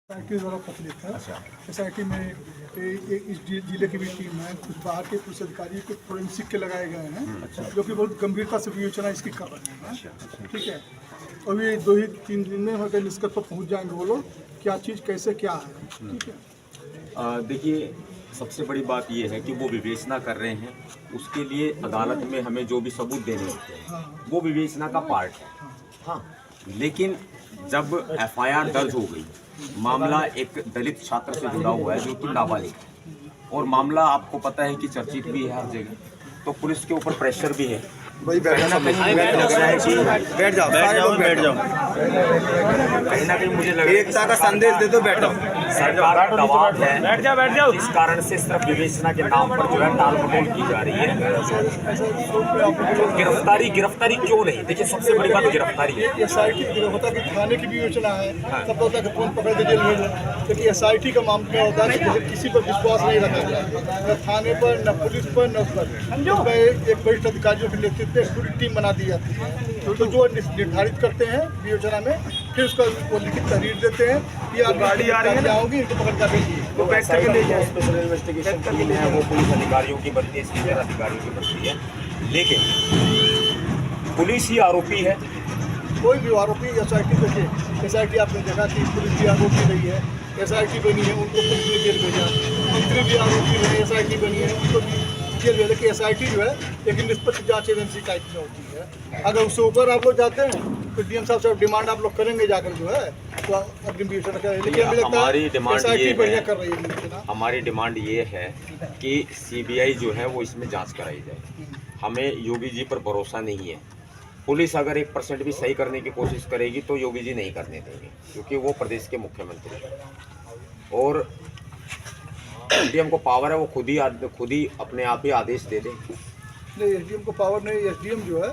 SIT द्वारा प्रचलित है। अच्छा। SIT में इस जिले की भी टीम है, कुछ बाहर के पुलिस अधिकारी, कुछ फोरेंसिक के लगाए गए हैं, जो कि बहुत गंभीरता से विवेचना इसकी कर रहे हैं। ठीक है, और ये 2-3 दिन में अगर निष्कर्ष पर पहुँच जाएंगे वो लोग, क्या चीज़ कैसे क्या है। ठीक है, देखिए, सबसे बड़ी बात ये है कि वो विवेचना कर रहे हैं, उसके लिए अदालत में हमें जो भी सबूत देने होते हैं वो विवेचना का पार्ट है। हाँ, लेकिन जब FIR दर्ज हो गई, मामला एक दलित छात्र से जुड़ा हुआ है जो कि नाबालिग है, और मामला आपको पता है कि चर्चित भी है हर जगह, तो पुलिस के ऊपर प्रेशर भी है। कहीं ना कहीं मुझे लग रहा है कि बैठ जाओ। कहीं ना कहीं मुझे लग रहा है एकता का संदेश दे दो, बैठो। सरकार का दबाव है, बैठ जाओ। इस कारण से सिर्फ विवेचना के नाम पर जो है टाल मटोल की जा रही है। गिरफ्तारी क्यों नहीं? देखिए, सबसे बड़ी बात गिरफ्तारी है। SIT होता है कि थाने की भी योजना है, तब होता है कि कौन पकड़ के जेल भेजे, क्योंकि SIT का मामला होता है कि किसी पर विश्वास नहीं रखा जाए, न थाने पर, न पुलिस पर, न उस पर। एक वरिष्ठ अधिकारियों के नेतृत्व में पूरी टीम बना दी जाती है, तो जो निर्धारित करते हैं योजना में, फिर उसका वो लिखित तहरीर देते हैं कि आप गाड़ी आ रही है, होगी इनको पकड़ कर भेजिए। तो स्पेशल इन्वेस्टिगेशन टीम है, वो पुलिस अधिकारियों की बनती है, सीनियर अधिकारियों की बनती है, लेकिन पुलिस ही आरोपी है। कोई भी आरोपी SIT देखिए, SIT आपने देखा कि पुलिस भी आरोपी नहीं है, SIT बनी है, उनको पुलिस ने जेल भेजा, मंत्री भी आरोपी है, SIT बनी है, उनको जेल भेजा। कि SIT जो है लेकिन निष्पक्ष जांच एजेंसी टाइप में होती है। अगर उससे ऊपर आप लोग जाते हैं तो DM साहब से डिमांड आप लोग करेंगे जाकर जो है, तो अग्रिम विवेचना करें। लेकिन हमारी डिमांड ये बढ़िया कर रही है। हमारी डिमांड ये है कि CBI जो है वो इसमें जांच कराई जाए। हमें योगी जी पर भरोसा नहीं है। पुलिस अगर 1% भी सही करने की कोशिश करेगी तो योगी जी नहीं करने देंगे, क्योंकि वो प्रदेश के मुख्यमंत्री हैं और SDM को पावर है, वो खुद ही अपने आप ही आदेश दे दें। नहीं, SDM को पावर नहीं। SDM जो है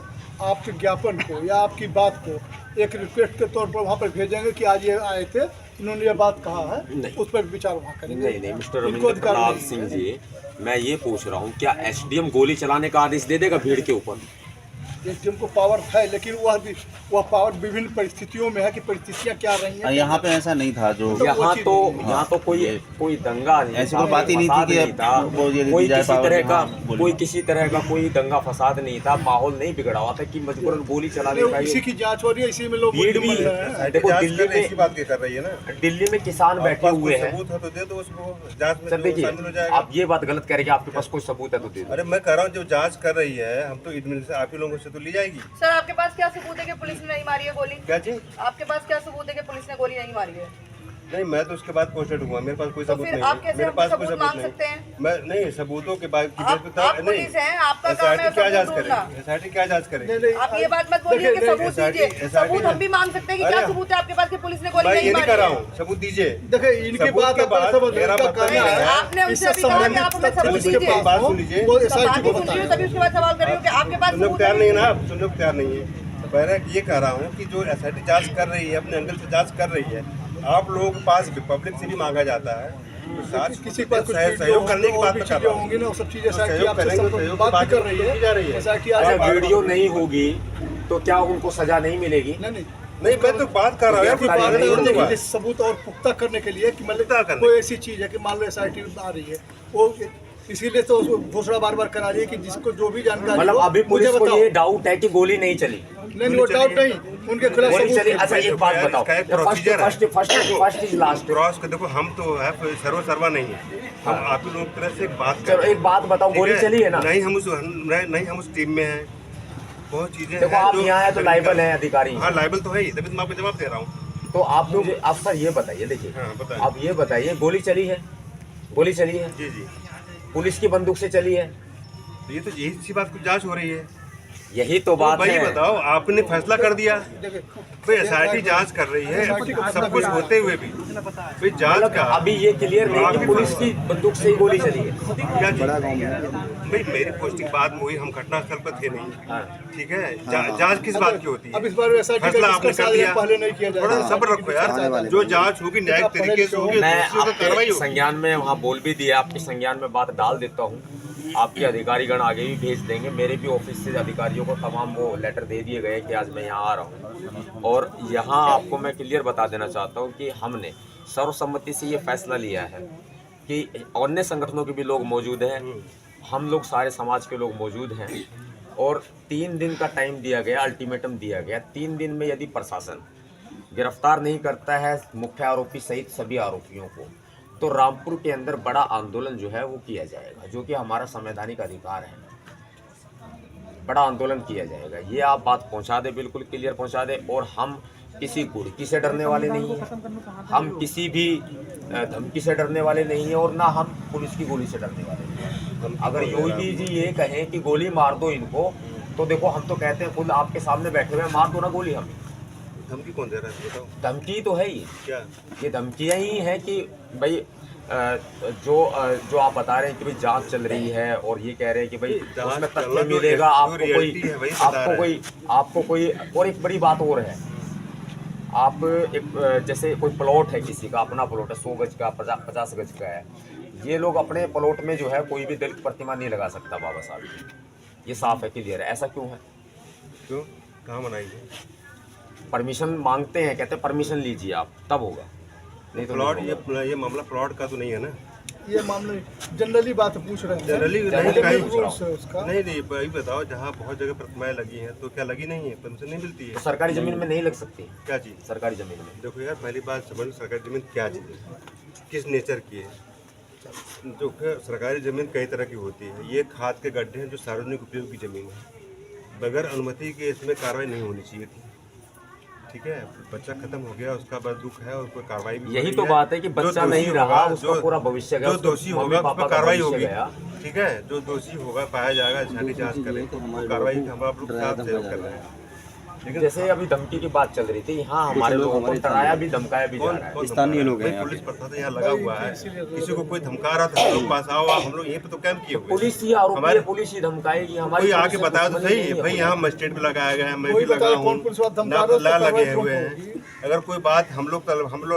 आपके ज्ञापन को या आपकी बात को एक रिक्वेस्ट के तौर पर वहाँ पर भेजेंगे कि आज ये आए थे, इन्होंने ये बात कहा है, उस पर विचार वहाँ करेंगे। नहीं, मिस्टर रविंद्र प्रताप सिंह जी, मैं ये पूछ रहा हूँ, क्या SDM गोली चलाने का आदेश दे देगा भीड़ के ऊपर? SDM को पावर है, लेकिन वह पावर विभिन्न परिस्थितियों में है कि परिस्थितियाँ क्या रही हैं। यहाँ पे ऐसा नहीं था जो यहाँ तो कोई दंगा नहीं, ऐसी कोई बात ही नहीं थी कि था, कोई किसी तरह का कोई दंगा फसाद नहीं था, माहौल नहीं बिगड़ा हुआ था कि मजबूरन गोली चलाने का। इसी की जांच हो रही है, इसी में लोग भीड़ भी देखो, दिल्ली में इसी बात की कर रही है ना, दिल्ली में किसान बैठे हुए हैं। सबूत है तो दे दो उसको, जांच में सर देखिए, शामिल हो जाएगा। आप ये बात गलत कह रहे हैं कि आपके पास कोई सबूत है तो दे दो। अरे मैं कह रहा हूँ जो जांच कर रही है, हम तो एडमिनिस्ट्रेशन आप ही लोगों से तो ली जाएगी। सर आपके पास क्या सबूत है कि पुलिस ने नहीं मारी है गोली? क्या चीज? आपके पास क्या सबूत है कि पुलिस ने गोली नहीं मारी है? नहीं, मैं तो उसके बाद पोस्टेड हुआ, मेरे पास कोई तो सबूत फिर नहीं आप है। कैसे मेरे पास कोई सबूत सबूत मांग नहीं। सकते हैं? मैं नहीं, सबूतों के बाद की आप पुलिस हैं, आपका काम है क्या जांच सबूत ढूंढना। करेगी? SIT क्या जांच करेगी? आप ये बात मत बोलिए कि सबूत दीजिए। SIT सबूत हम भी मांग सकते हैं कि क्या सबूत है आपके पास कि पुलिस ने गोली मैं नहीं ये नहीं मारी कर रहा है? हूँ, सबूत दीजिए। देखिए, इनके सबूत बाद के बाद मेरा मतलब करना है, आपने उनसे अभी कहा कि आप हमें सबूत इसके दीजिए। बात सुन लीजिए। वो तो SIT बात को ही सुन रही हूँ, तभी उसके बाद सवाल कर रही हूँ कि आपके पास सुनने को सबूत तैयार नहीं है है। ना आप, सुनने को तैयार नहीं है। मैं ये कह रहा हूँ कि जो SIT जांच कर रही है, अपने एंगल से जांच कर रही है, आप लोगों के पास पब्लिक से भी मांगा जाता है, तो साथ किसी पर कुछ सहयोग करने की बात कर चीजें रहा हूँ। होंगी ना, वो सब चीजें SIT सहयोग आपसे करेंगे, सब सहयोग बात की भी कर रही की जा रही है। है। SIT अगर वीडियो नहीं होगी तो क्या उनको सजा नहीं मिलेगी? नहीं, नहीं, मैं तो बात कर रहा हूँ यार, कोई बात नहीं हुआ। सबूत और पुख्ता करने के लिए कि पुख्ता मतलब करने। कोई ऐसी चीज है कि मान लो SIT आ रही है, वो इसीलिए तो उसको घोषणा बार बार करा रही है कि जिसको जो भी जानकारी मतलब हो, अभी पुलिस मुझे को बताओ। ये डाउट है कि गोली नहीं चली। नहीं, वो डाउट नहीं, उनके खिलाफ गोली सबूत चली। है। अच्छा, एक बात बताओ, इसका एक procedure है। First is last. क्रॉस कर देखो, हम तो है सर्वा नहीं है, हम आप ही लोगों की तरह से बात कर चलो रहे हैं। एक बात बताओ, गोली ठीक है? चली है ना? नहीं, हम उस टीम में हैं, बहुत चीजें देखो, हैं आप जो- यहाँ है तो लाइबल है अधिकारी। हाँ, लाइबल तो है ही, तभी तो मैं आपको जवाब दे रहा हूँ। तो आप मुझे आप सर ये बताइए, देखिए हाँ, बताइए। आप ये बताइए, गोली चली है? गोली चली है? जी जी, पुलिस की बंदूक से चली है? तो ये तो यही सी बात की जांच हो रही है। यही तो बात भाई है। बताओ, आपने फैसला कर दिया, भाई SIT जांच कर रही है, सब कुछ होते हुए भी भाई जांच का अभी ये क्लियर नहीं कि पुलिस की बंदूक से ही गोली चली है। क्या भाई, मेरी पोस्टिंग बाद में हुई, हम घटनास्थल पर थे नहीं, ठीक है? जांच किस बात की होती है? अब इस बार SIT का फैसला आपने डिस्कस कर दिया, पहले नहीं किया थोड़ा जाएगा। सब्र रखो यार, जो जांच होगी न्यायिक तरीके से होगी, मैं दोषियों पर कार्रवाई आपके होगी। संज्ञान में वहाँ बोल भी दिया, आपके संज्ञान में बात डाल देता हूँ, आपके अधिकारीगण आगे भी भेज देंगे। मेरे भी ऑफिस से अधिकारियों को तमाम वो लेटर दे दिए गए कि आज मैं यहाँ आ रहा हूँ। और यहाँ आपको मैं क्लियर बता देना चाहता हूँ कि हमने सर्वसम्मति से ये फैसला लिया है कि अन्य संगठनों के भी लोग मौजूद हैं, हम लोग सारे समाज के लोग मौजूद हैं, और 3 दिन का टाइम दिया गया, अल्टीमेटम दिया गया। 3 दिन में यदि प्रशासन गिरफ्तार नहीं करता है मुख्य आरोपी सहित सभी आरोपियों को, तो रामपुर के अंदर बड़ा आंदोलन जो है वो किया जाएगा, जो कि हमारा संवैधानिक अधिकार है। बड़ा आंदोलन किया जाएगा, ये आप बात पहुंचा दे, बिल्कुल क्लियर पहुंचा दे। और हम किसी कुर्की से डरने वाले नहीं हैं, हम किसी भी धमकी से डरने वाले नहीं हैं, और ना हम पुलिस की गोली से डरने वाले नहीं हैं। अगर योगी जी ये कहें कि गोली मार दो इनको, तो देखो हम तो कहते हैं खुद आपके सामने बैठे हुए हैं, मार दो ना गोली हमें। धमकी कौन दे रहा है बताओ? धमकी तो है ही, क्या ये धमकियाँ ही हैं कि भाई जो आप बता रहे हैं कि भाई जांच चल रही है, और ये कह रहे हैं कि भाई उसमें तथ्य मिलेगा आपको कोई। और एक बड़ी बात और है, आप एक जैसे कोई प्लॉट है, किसी का अपना प्लॉट है, 100 गज का, 50 गज का है, ये लोग अपने प्लॉट में जो है कोई भी दलित प्रतिमा नहीं लगा सकता बाबा साहब की। ये साफ है, क्लियर है। ऐसा क्यों है? क्यों, कहाँ मनाएंगे? परमिशन मांगते हैं, कहते हैं परमिशन लीजिए आप, तब होगा, नहीं तो प्लॉट, नहीं होगा। ये मामला प्लॉट का तो नहीं है ना? ये मामले जनरली बात पूछ रहे हैं, जनरली जनरली रूल्स है उसका। नहीं भाई बताओ, जहाँ बहुत जगह प्रतिमाएं लगी हैं तो क्या लगी नहीं है? परमिशन नहीं मिलती है? तो सरकारी जमीन में नहीं लग सकती? क्या चीज़ सरकारी जमीन में देखो यार, पहली बात समझ लो, सरकारी ज़मीन क्या चीज़ है, किस नेचर की है। जो कि सरकारी ज़मीन कई तरह की होती है। ये खाद के गड्ढे हैं जो सार्वजनिक उपयोग की ज़मीन है, बगैर अनुमति के इसमें कार्रवाई नहीं होनी चाहिए थी। ठीक है, बच्चा खत्म हो गया, उसका बस दुख है, और कोई कार्रवाई भी यही तो बात है कि बच्चा नहीं रहा, उसका पूरा भविष्य गया, जो दोषी होगा उस पर कार्रवाई होगी। गया। ठीक है, जो दोषी होगा पाया जाएगा, छाती जांच करें तो कार्रवाई हम आप लोग साथ सहयोग कर रहे हैं। लेकिन जैसे अभी धमकी की बात चल रही थी, यहाँ हमारे लोगों को डराया भी, धमकाया भी जा रहा है। स्थानीय लोग हैं, पुलिस प्रशासन यहाँ लगा हुआ है, किसी को कोई धमका रहा था, हम लोग पास आओ, हम लोग यहीं पे तो कैंप किए हुए। पुलिस ही आरोपी है, पुलिस ही धमकाएगी हमारी। कोई आके बताया तो सही भाई, यहाँ मजिस्ट्रेट भी लगाया गया है, मैं भी लगा हूँ, लगे हुए हैं। अगर कोई बात हम लोग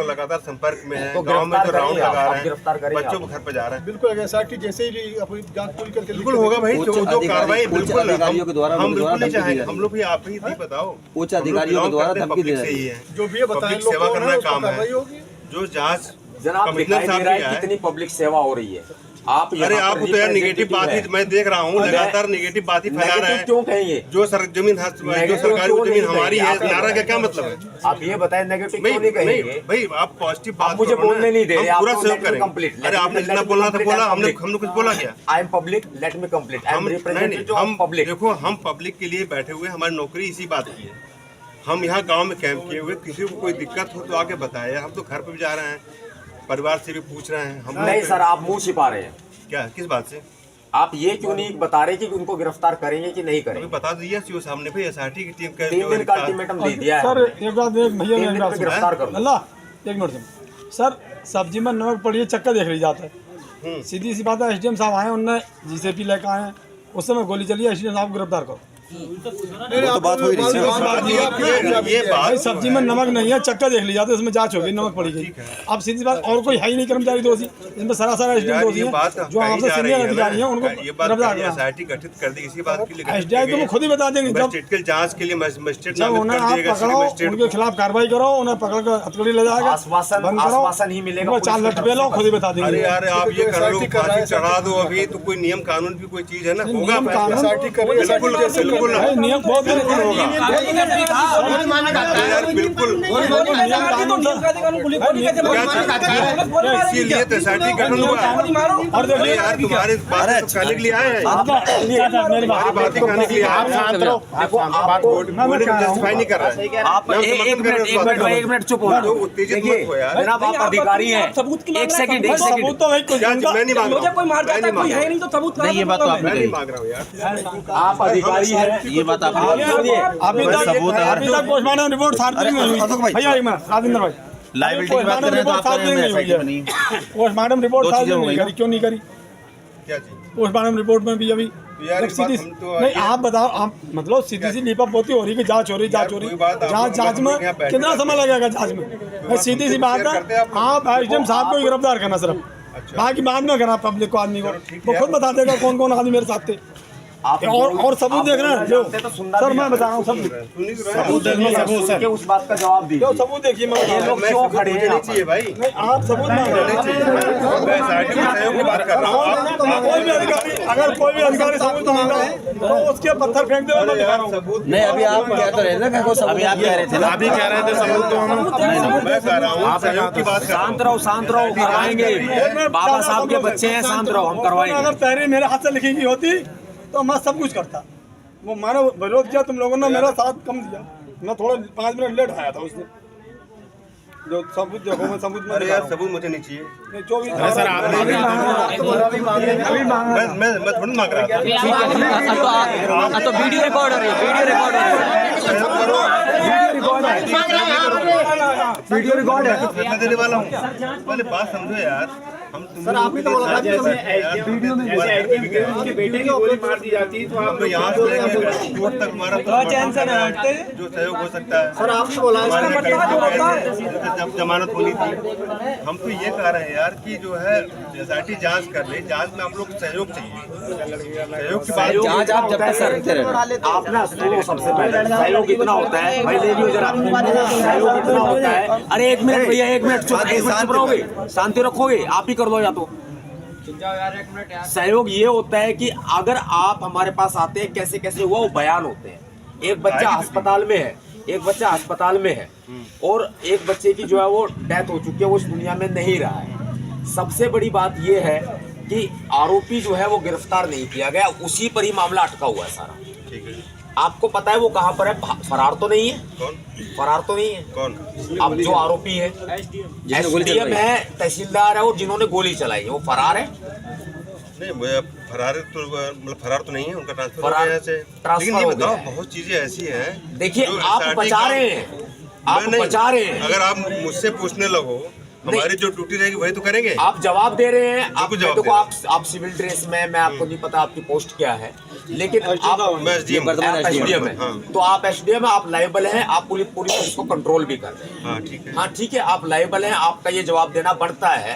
लगातार संपर्क में है, गाँव में जो राउंड लगा रहे हैं, बच्चों को घर पे जा रहे हैं। बिल्कुल एसआईटी जैसे ही अपनी जांच पूरी करके बिल्कुल होगा भाई, जो कार्रवाई बिल्कुल अधिकारियों के द्वारा हम बिल्कुल नहीं चाहेंगे। हम लोग भी आप ही बताओ, उच्च अधिकारियों के द्वारा धमकी दे रहे सही हैं। है, जो भी है बताएं, पब्लिक सेवा करना काम है। होगी जो जांच जनाब कमिश्नर दिखाई साहब दे रहा किया है है। कितनी पब्लिक सेवा हो रही है। आप अरे आप तो यार नेगेटिव बात ही मैं देख रहा हूँ, लगातार नेगेटिव बात ही फैला रहे हैं। क्यों कहेंगे? जो जमीन जो सरकारी जमीन हमारी है, नारा का क्या मतलब है? आप ये बताएं, नेगेटिव क्यों नहीं कहेंगे? भाई आप पॉजिटिव बात मुझे बोलने नहीं दे रहे, हम पूरा आप सहयोग करेंगे। अरे आपने जितना बोलना था बोला, हमने कुछ बोला क्या? I am public, let me complete. I am representative of public. देखो, हम पब्लिक के लिए बैठे हुए, हमारी नौकरी इसी बात की है। हम यहाँ गांव में कैंप किए हुए, किसी को कोई दिक्कत हो तो आके बताए। हम तो घर पे भी जा रहे हैं, परिवार से भी पूछ रहे हैं। हम नहीं सर, आप मुंह छिपा रहे हैं। क्या, किस बात से? आप ये क्यों नहीं बता रहे कि उनको गिरफ्तार करेंगे कि नहीं करेंगे? बता दीजिए सीओ साहब ने, भाई एसआरटी की टीम का 3 दिन का अल्टीमेटम दे दिया है। सर एक बात भैया, 3 दिन में गिरफ्तार कर लो। अल्लाह एक मिनट सुन सर, सब्जी में नमक पड़ी चक्कर देख ली जाता है। सीधी सी बात है, एसडीएम साहब आए, उनने जीसीपी लेकर आए, उस समय गोली चली है, एसडीएम साहब को गिरफ्तार करो। तो बात हो ही रही है। ये भाई बात सब्जी में नमक नहीं है, चक्कर देख ली जाती है, उसमें जांच हो गई, नमक पड़ी गई। अब सीधी बात, और कोई है ही नहीं कर्मचारी दोषी, इसमें सरासर एसडीएम दोषी है, जो हमसे सीनियर अधिकारी हैं उनको गिरफ्तार करो। एसआरटी गठित कर दी, इसी बात के लिए एसडीआई तो वो खुद ही बता देंगे, जब मजिस्ट्रेट जांच के लिए मजिस्ट्रेट जब उन्हें आप पकड़ो, उनके खिलाफ कार्रवाई करो, उन्हें पकड़ कर हथकड़ी ले जाएगा, आश्वासन ही मिलेगा। उनको 4 लठ पे लो, खुद ही बता अरे देंगे। यार आप ये कर लो, फांसी चढ़ा दो, अभी तो कोई नियम कानून की कोई चीज है ना, होगा नियम कानून बिल्कुल बिल्कुल भाई, नियम बहुत होगा यार, बिल्कुल। इसीलिए तो एसआरटी गठन हुआ। और देखिए यार तुम्हारे बातें तो कहने के लिए आए हैं, तुम्हारी बातें कहने के लिए आए हैं। जस्टिफाई नहीं कर रहा है आप एक मिनट चुप हो तो उत्तेजित मत हो यार। जनाब, आप अधिकारी हैं। एक सेकंड सबूत तो भाई कुछ क्या मैं नहीं मांग रहा हूँ, मैं नहीं मांग रहा हूँ, नहीं, ये बात तो आपने मैं नहीं कही। मांग रहा हूँ यार। आप अधिकारी हैं। ये बात आपने सुनिए, अभी तक पोस्टमार्टम रिपोर्ट सार्वजनिक नहीं हुई। भैया एक मिनट, राजेंद्र भाई, लाइबिलिटी की बात कर रहे हैं तो आप कह रहे हैं SIT में नहीं। पोस्टमार्टम रिपोर्ट दो चीजें सार्वजनिक हो नहीं गई करी, क्यों नहीं करी? क्या चीज? पोस्टमार्टम रिपोर्ट में भी अभी यार एक इस बात सीधी हम तो नहीं, आप बताओ, आप मतलब सीधी सी लीपापोती हो रही कि जांच हो रही, जांच हो रही, कोई बात आप जांच लोग में यहाँ बैठे कितना समय लगेगा जांच में? भाई सीधी सी बात है, आप एसडीएम साहब को गिरफ्तार करना सिर्फ, बाकी बाद में करना पब्लिक को, आदमी को वो खुद बता देगा कौन कौन आदमी मेरे साथ थे। आप और सबूत देख रहे हैं जो तो सुनना सर भी मैं बता रहा हूँ सब सबूत देखिए, उस बात का जवाब दीजिए। सबूत देखिए मैं बता ये रहा हूँ। लोग क्यों खड़े हैं यहाँ नहीं चाहिए भाई, नहीं आप सबूत मांग रहे हैं मैं SRT के सहयोग की बात कर रहा हूँ। कोई भी अधिकारी अगर कोई भी अधिकारी सबूत मांग रहा है तो उसके पत्थर फेंक दे मैं दिखा रहा हूँ। नहीं अभी आप कह तो रहे थे ना कि अभी आप कह रहे थे ना, अभी कह रहे थे सबूत तो हम मैं कह रहा हूँ सहयोग की बात कर रहा हूँ। शांत रहो, करवाएंगे। बाबा साहब के बच्चे हैं, शांत रहो, हम करवाएंगे। अगर तहरीर मेरे हाथ से लिखी गई होती तो मैं सब कुछ करता। वो मानो विरोध किया तुम लोगों ने, मेरा साथ कम दिया, मैं थोड़ा 5 मिनट लेट आया था उसने। जो सबूत देखो मैं सबूत में अरे यार सबूत मुझे नहीं चाहिए, नहीं जो भी सर आपने मैं थोड़ी मांग रहा था। तो वीडियो रिकॉर्ड हो रही है, वीडियो रिकॉर्ड है। फैसला देने वाला हूँ, पहले बात समझो यार। हम सर आपने तो बोला था उनके बेटे की गोली मार दी जाती तो आप तो यहाँ से लेकर कोर्ट तक हमारा जो सहयोग हो सकता है। सर आपने बोला जब जमानत होनी थी, हम तो ये कह रहे हैं यार कि जो है SRT जांच कर ले, जांच में आप लोग सहयोग चाहिए, सहयोग की बात। जांच आप जब तक करते रहे आप ना सुनो, सबसे पहले सहयोग इतना होता है भाई, ले लियो जरा, सहयोग इतना होता है। अरे 1 मिनट भैया, 1 मिनट चुप रहोगे, शांति रखोगे, आप ही कर दो या तो। सहयोग ये होता है कि अगर आप हमारे पास आते हैं, कैसे कैसे हुआ वो बयान होते हैं। एक बच्चा अस्पताल में है, एक बच्चा अस्पताल में है और एक बच्चे की जो है वो डेथ हो चुकी है, वो इस दुनिया में नहीं रहा है। सबसे बड़ी बात ये है कि आरोपी जो है वो गिरफ्तार नहीं किया गया, उसी पर ही मामला अटका हुआ है सारा। ठीक है, आपको पता है वो कहाँ पर है? फरार तो नहीं है? कौन फरार तो नहीं है? कौन? अब जो आरोपी है SDM है, तहसीलदार है, और जिन्होंने गोली चलाई है वो फरार है। नहीं फरार तो मतलब फरार तो नहीं है, उनका ट्रांसफर हो फरार- गया है। ट्रांसफर लेकिन ये हो गया बताओ, है। बहुत चीजें ऐसी हैं। देखिए जो आप SRT बचा का- रहे हैं, आप मैं नहीं, बचा रहे हैं, अगर आप मुझसे पूछने लगो, हमारी जो ड्यूटी रहेगी वही तो करेंगे। आप जवाब दे रहे हैं। आप जवाब देखो, दे आप सिविल ड्रेस में, मैं आपको नहीं पता आपकी पोस्ट क्या है, लेकिन आप मैं SDM वर्तमान आप SDM है, हाँ। तो आप SDM है, आप लायबल हैं, आप पूरी पुलिस को कंट्रोल भी कर रहे हैं। हाँ ठीक है। हाँ ठीक है, आप लायबल हैं, आपका ये जवाब देना बनता है।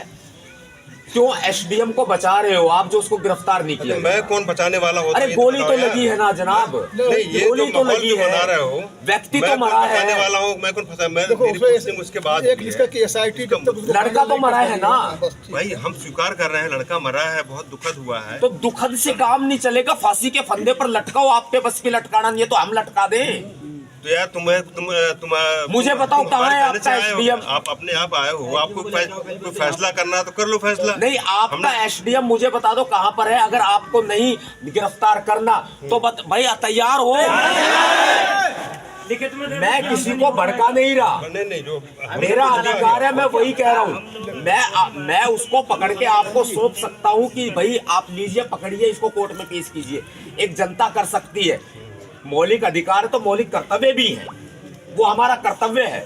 क्यों SDM को बचा रहे हो आप, जो उसको गिरफ्तार नहीं किया? मैं कौन बचाने वाला होता? अरे गोली तो लगी है ना जनाब, नहीं, ये गोली जो तो माहौल लगी जो है, बना रहे हो, व्यक्ति मैं तो मरा कौन बचाने है। वाला हूँ? मैं कौन फंसा? मैं देखो मेरी पोस्टिंग उसके बाद एक लिखा कि SIT जब तक उसको लड़का तो मरा है ना। बस ठीक। भाई हम स्वीकार कर रहे हैं, लड़का मरा है, बहुत दुखद हुआ है। तो दुखद से काम नहीं चलेगा, फांसी के फंदे पर लटकाओ, आप पे बस की लटकाना नहीं है तो हम लटका दें। तो यार तुम मुझे बताओ कहाँ है आपका SDM? आप अपने आप आए हो, आपको कोई फैसला करना है तो कर लो फैसला। नहीं, आपका SDM मुझे बता दो कहाँ पर है। अगर आपको नहीं गिरफ्तार करना तो भाई तैयार हो। मैं किसी को भड़का नहीं रहा, नहीं जो मेरा अधिकार है, मैं वही कह रहा हूँ। मैं उसको पकड़ के आपको सौंप सकता हूँ कि भाई आप लीजिए, पकड़िए, इसको कोर्ट में पेश कीजिए। एक जनता कर सकती है, मौलिक अधिकार तो मौलिक कर्तव्य भी है, वो हमारा कर्तव्य है।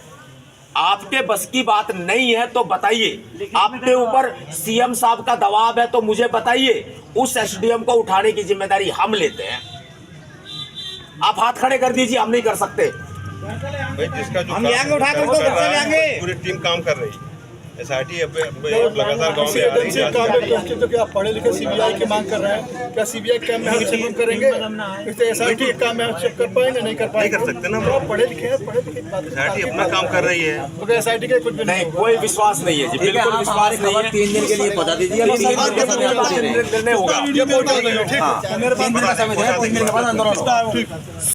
आपके बस की बात नहीं है तो बताइए, आपके ऊपर CM साहब का दबाव है तो मुझे बताइए, उस SDM को उठाने की जिम्मेदारी हम लेते हैं। आप हाथ खड़े कर दीजिए, हम नहीं कर सकते। भाई जिसका जो हम लेंगे, उठा कर उसको घर से लेंगे। पूरी टीम काम कर रही है। SRT अब लगातार गाँव में आ रही एजेंसी काम में पहुंचे तो क्या पढ़े लिखे CBI की मांग कर रहे हैं? क्या CBI के काम में हस्तक्षेप करेंगे? इससे SRT के काम में हस्तक्षेप कर पाएंगे? नहीं कर पाएंगे। नहीं कर सकते ना। तो आप पढ़े लिखे हैं, पढ़े लिखे की बात है। SRT अपना काम कर रही है। तो क्या SRT के कुछ भी नहीं, होगा? कोई विश्वास नहीं है जी, ठीक है, बिल्कुल आप विश्वास हमारी नहीं खबर है। 3 दिन के लिए पहुंचा दीजिए। 3 दिन के बाद निर्णय होगा। ये बोल रहा हूँ, ठीक है। हाँ, 3 दिन का समय है, 3 दिन के बाद आंदोलन होगा।